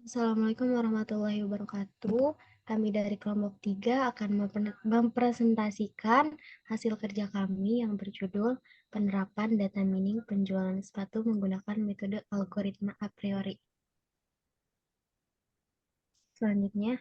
Assalamualaikum warahmatullahi wabarakatuh. Kami dari kelompok 3 akan mempresentasikan hasil kerja kami yang berjudul Penerapan Data Mining Penjualan Sepatu Menggunakan Metode Algoritma A Priori. Selanjutnya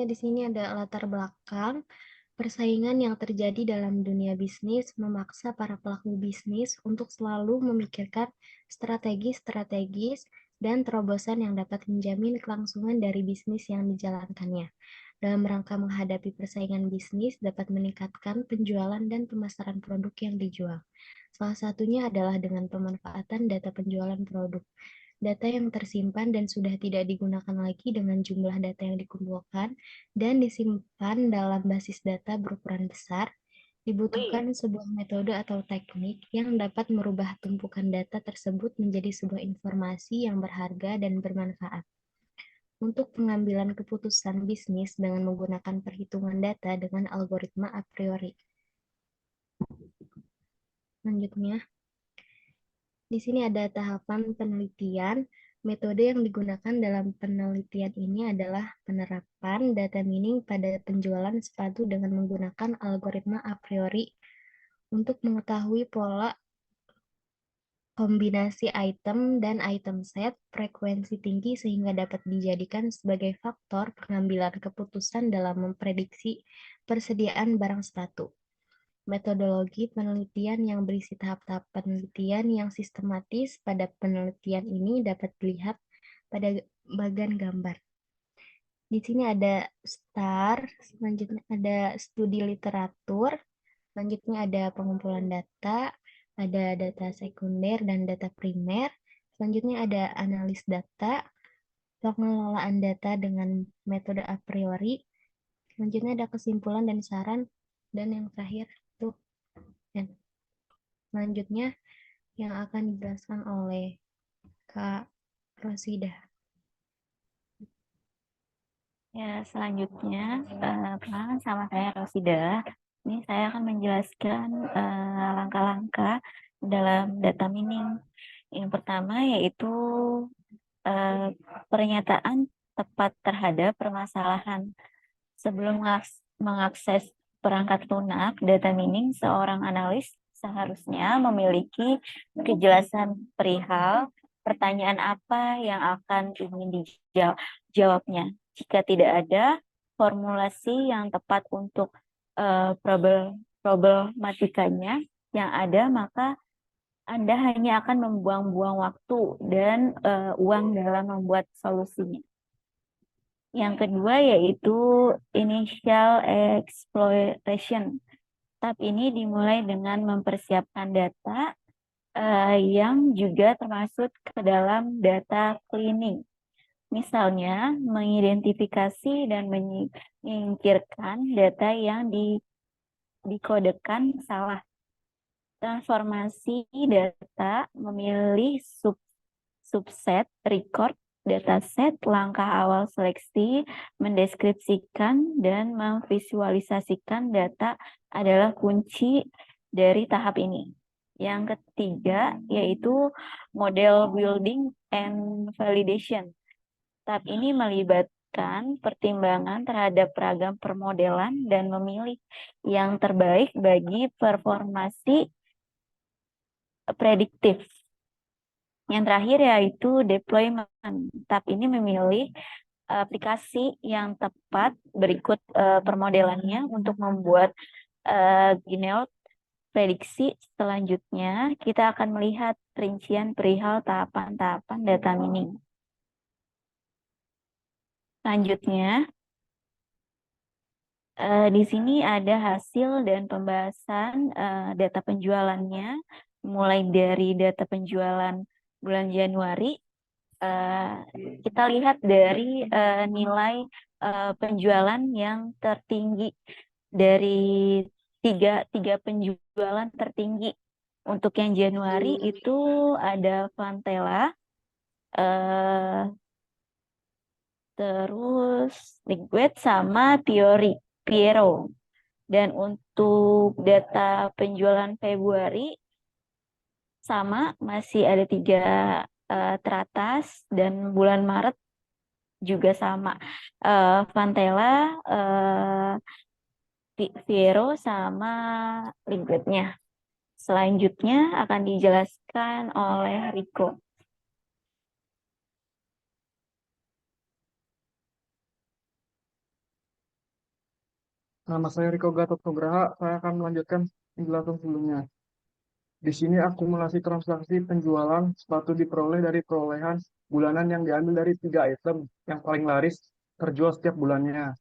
di sini ada latar belakang. Persaingan yang terjadi dalam dunia bisnis memaksa para pelaku bisnis untuk selalu memikirkan strategi strategis dan terobosan yang dapat menjamin kelangsungan dari bisnis yang dijalankannya. Dalam rangka menghadapi persaingan bisnis dapat meningkatkan penjualan dan pemasaran produk yang dijual. Salah satunya adalah dengan pemanfaatan data penjualan produk. Data yang tersimpan dan sudah tidak digunakan lagi dengan jumlah data yang dikumpulkan dan disimpan dalam basis data berukuran besar, dibutuhkan sebuah metode atau teknik yang dapat merubah tumpukan data tersebut menjadi sebuah informasi yang berharga dan bermanfaat. Untuk pengambilan keputusan bisnis dengan menggunakan perhitungan data dengan algoritma a priori. Selanjutnya, di sini ada tahapan penelitian. Metode yang digunakan dalam penelitian ini adalah penerapan data mining pada penjualan sepatu dengan menggunakan algoritma a priori untuk mengetahui pola kombinasi item dan item set frekuensi tinggi sehingga dapat dijadikan sebagai faktor pengambilan keputusan dalam memprediksi persediaan barang sepatu. Metodologi penelitian yang berisi tahap-tahap penelitian yang sistematis pada penelitian ini dapat dilihat pada bagian gambar. Di sini ada STAR, selanjutnya ada studi literatur, selanjutnya ada pengumpulan data, ada data sekunder dan data primer, selanjutnya ada analis data, pengelolaan data dengan metode a priori, selanjutnya ada kesimpulan dan saran, dan yang terakhir tuh. Dan selanjutnya yang akan dijelaskan oleh Kak Rosida. Ya, selanjutnya, perkenalkan sama saya Rosida. Ini saya akan menjelaskan langkah-langkah dalam data mining. Yang pertama yaitu pernyataan tepat terhadap permasalahan. Sebelum mengakses perangkat lunak data mining, seorang analis seharusnya memiliki kejelasan perihal pertanyaan apa yang akan ingin dijawabnya. Jika tidak ada formulasi yang tepat untuk problematikanya yang ada, maka Anda hanya akan membuang-buang waktu dan uang dalam membuat solusinya. Yang kedua yaitu initial exploration. Tahap ini dimulai dengan mempersiapkan data yang juga termasuk ke dalam data cleaning. Misalnya, mengidentifikasi dan menyingkirkan data yang dikodekan salah. Transformasi data, memilih subset, record, dataset, langkah awal seleksi, mendeskripsikan, dan memvisualisasikan data adalah kunci dari tahap ini. Yang ketiga yaitu model building and validation. Tahap ini melibatkan pertimbangan terhadap ragam permodelan dan memilih yang terbaik bagi performasi prediktif. Yang terakhir yaitu deployment. Tahap ini memilih aplikasi yang tepat berikut permodelannya untuk membuat Gineot prediksi. Selanjutnya kita akan melihat rincian perihal tahapan-tahapan data mining. Selanjutnya di sini ada hasil dan pembahasan data penjualannya, mulai dari data penjualan bulan Januari. Kita lihat dari nilai penjualan yang tertinggi dari tiga penjualan tertinggi. Untuk yang Januari itu ada Vantela, terus Liquid sama Piero. Dan untuk data penjualan Februari sama, masih ada tiga teratas dan bulan Maret juga sama. Vantella, Fiero sama Liquidnya. Selanjutnya akan dijelaskan oleh Rico. Nama saya Riko Gatot Nugraha, saya akan melanjutkan penjelasan sebelumnya. Di sini akumulasi transaksi penjualan sepatu diperoleh dari perolehan bulanan yang diambil dari 3 item yang paling laris terjual setiap bulannya.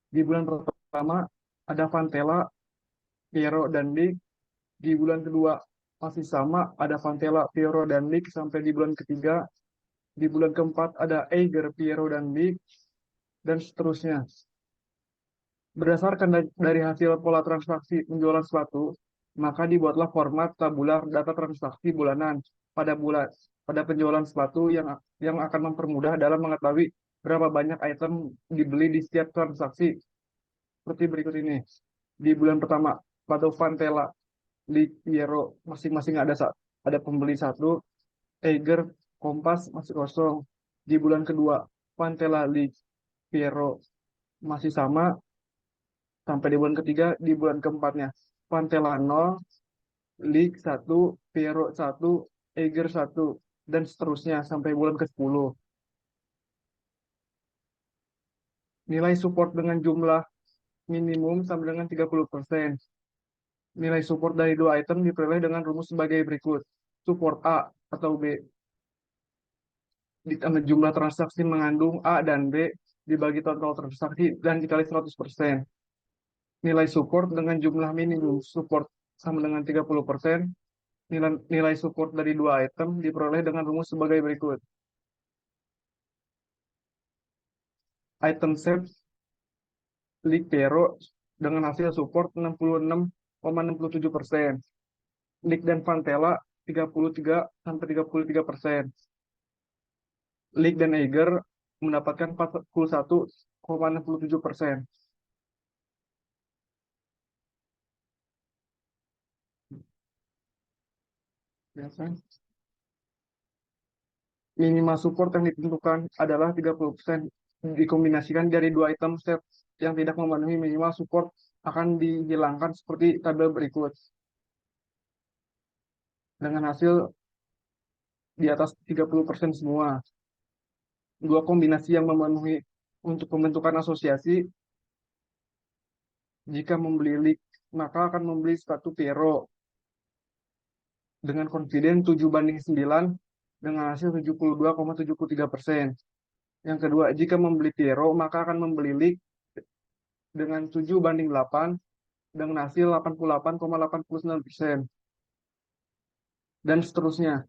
Di bulan pertama ada Vantella, Piero, dan Lig. Di bulan kedua masih sama, ada Vantella, Piero, dan Lig sampai di bulan ketiga. Di bulan keempat ada Eiger, Piero, dan Lig, dan seterusnya. Berdasarkan dari hasil pola transaksi penjualan sepatu, maka dibuatlah format tabular data transaksi bulanan pada bulan pada penjualan sepatu yang akan mempermudah dalam mengetahui berapa banyak item dibeli di setiap transaksi. Seperti berikut ini. Di bulan pertama, sepatu Vantella, Lee, Piero masing-masing ada pembeli satu, Eiger, Kompas masih kosong. Di bulan kedua, Vantella, Lee, Piero masih sama sampai di bulan ketiga. Di bulan keempatnya Pantella 0, League 1, Piero 1, Eiger 1, dan seterusnya sampai bulan ke-10. Nilai support dengan jumlah minimum sama dengan 30%. Nilai support dari dua item diperoleh dengan rumus sebagai berikut. Support A atau B ditambah jumlah transaksi mengandung A dan B dibagi total transaksi dan dikali 100%. Nilai support dengan jumlah minimum support sama dengan 30%. Nilai support dari dua item diperoleh dengan rumus sebagai berikut. Item set League Pero dengan hasil support 66,67%. League dan Vantella 33-33%. League dan Eiger mendapatkan 41,67%. Biasa. Minimal support yang ditentukan adalah 30%. Dikombinasikan dari dua item set yang tidak memenuhi minimal support akan dihilangkan seperti tabel berikut. Dengan hasil di atas 30% semua. Dua kombinasi yang memenuhi untuk pembentukan asosiasi. Jika membeli league, maka akan membeli sepatu Piero dengan confident 7/9 dengan hasil 72,73%. Yang kedua, jika membeli Piero, maka akan membeli league dengan 7/8 dengan hasil 88,89%. Dan seterusnya.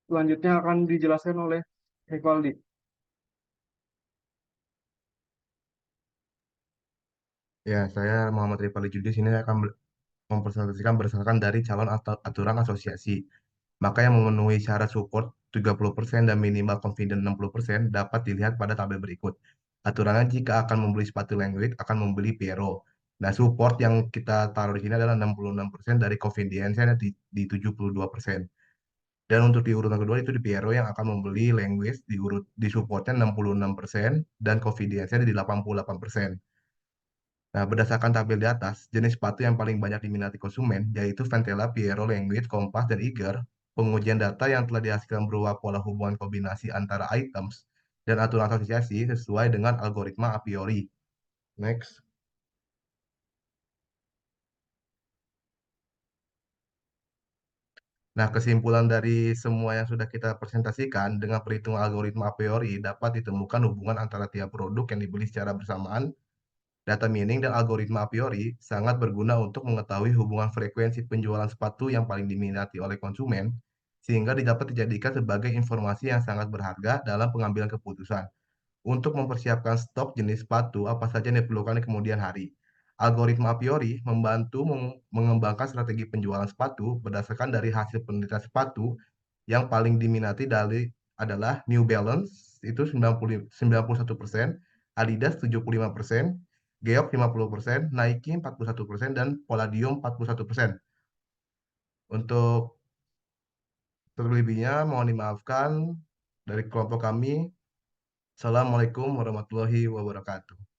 Selanjutnya akan dijelaskan oleh Rivaldi. Ya, saya Muhammad Rifali Judis ini akan mempresentasikan berdasarkan dari calon aturan asosiasi. Maka yang memenuhi syarat support 30% dan minimal confident 60% dapat dilihat pada tabel berikut. Aturannya jika akan membeli sepatu language akan membeli Piero. Nah, support yang kita taruh di sini adalah 66% dari confidence-nya di 72%. Dan untuk di urutan kedua itu di Piero yang akan membeli language di supportnya 66% dan confidence-nya di 88%. Nah, berdasarkan tabel di atas, jenis sepatu yang paling banyak diminati konsumen yaitu Ventela, Piero, Language, Kompas, dan Iger. Pengujian data yang telah dihasilkan berupa pola hubungan kombinasi antara items dan aturan asosiasi sesuai dengan algoritma a priori. Next. Nah, kesimpulan dari semua yang sudah kita presentasikan dengan perhitungan algoritma a priori dapat ditemukan hubungan antara tiap produk yang dibeli secara bersamaan. Data mining dan algoritma a priori sangat berguna untuk mengetahui hubungan frekuensi penjualan sepatu yang paling diminati oleh konsumen, sehingga dapat dijadikan sebagai informasi yang sangat berharga dalam pengambilan keputusan untuk mempersiapkan stok jenis sepatu apa saja yang diperlukan di kemudian hari. Algoritma a priori membantu mengembangkan strategi penjualan sepatu berdasarkan dari hasil penelitian sepatu yang paling diminati adalah New Balance itu 91%, Adidas 75%, Geox 50%, Nike 41%, dan Palladium 41%. Untuk Terlebihnya mohon dimaafkan dari kelompok kami. Assalamualaikum warahmatullahi wabarakatuh.